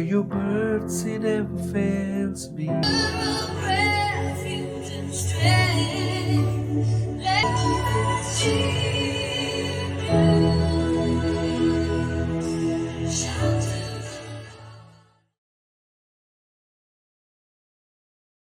For your mercy never fails me.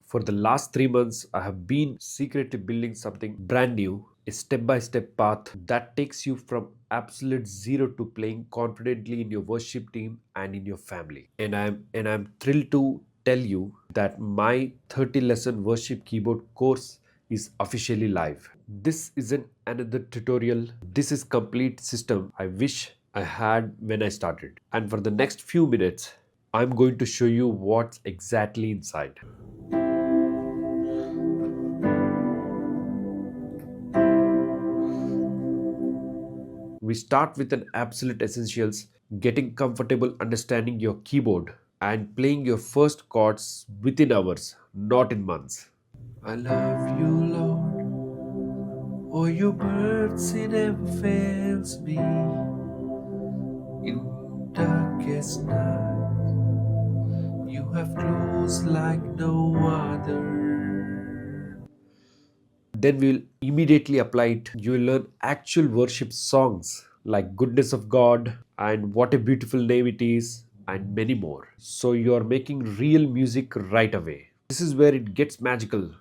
For the last 3 months, I have been secretly building something brand new, a step by step path that takes you from absolute zero to playing confidently in your worship team and in your family. And I'm thrilled to tell you that my 30 lesson worship keyboard course is officially live. This isn't another tutorial. This is complete system I wish I had when I started. And for the next few minutes, I'm going to show you what's exactly inside. We start with an absolute essentials, getting comfortable understanding your keyboard and playing your first chords within hours, not in months. I love you, Lord, for your mercy never fails me. In darkest night, you have closed like no other. Then we'll immediately apply it. You will learn actual worship songs like Goodness of God and What a Beautiful Name It Is, and many more. So you are making real music right away. This is where it gets magical.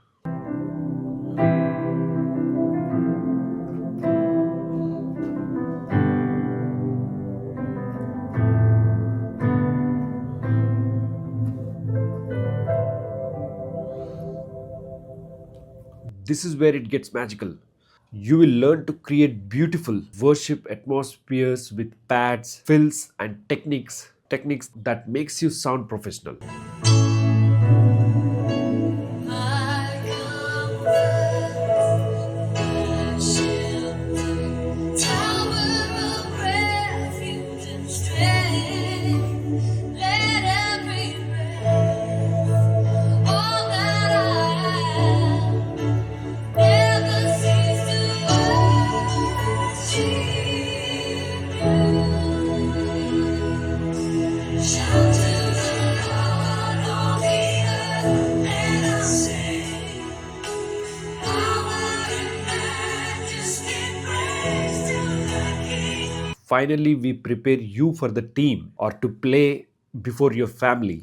This is where it gets magical. You will learn to create beautiful worship atmospheres with pads, fills, and techniques that makes you sound professional. Finally, we prepare you for the team or to play before your family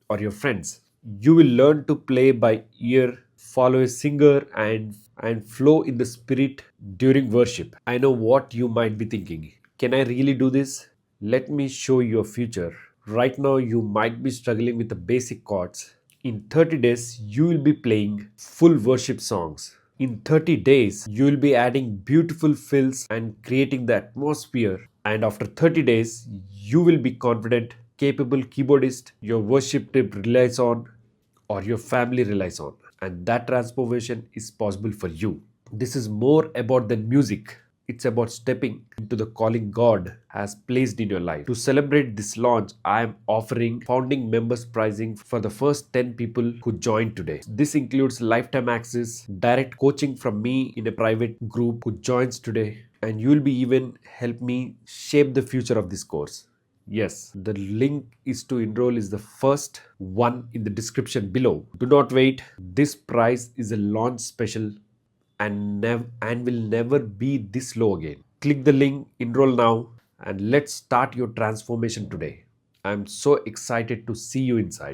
or your friends. You will learn to play by ear, follow a singer, and flow in the spirit during worship. I know what you might be thinking. Can I really do this? Let me show you a future. Right now, you might be struggling with the basic chords. In 30 days, you will be playing full worship songs. In 30 days, you will be adding beautiful fills and creating the atmosphere. And after 30 days, you will be confident, capable keyboardist your worship team relies on or your family relies on. And that transformation is possible for you. This is more about than music. It's about stepping into the calling God has placed in your life. To celebrate this launch, I am offering founding members pricing for the first 10 people who join today. This includes lifetime access, direct coaching from me in a private group who joins today, and you will be even help me shape the future of this course. Yes, the link is to enroll is the first one in the description below. Do not wait. This price is a launch special and will never be this low again. Click the link, enroll now, and let's start your transformation today. I'm so excited to see you inside.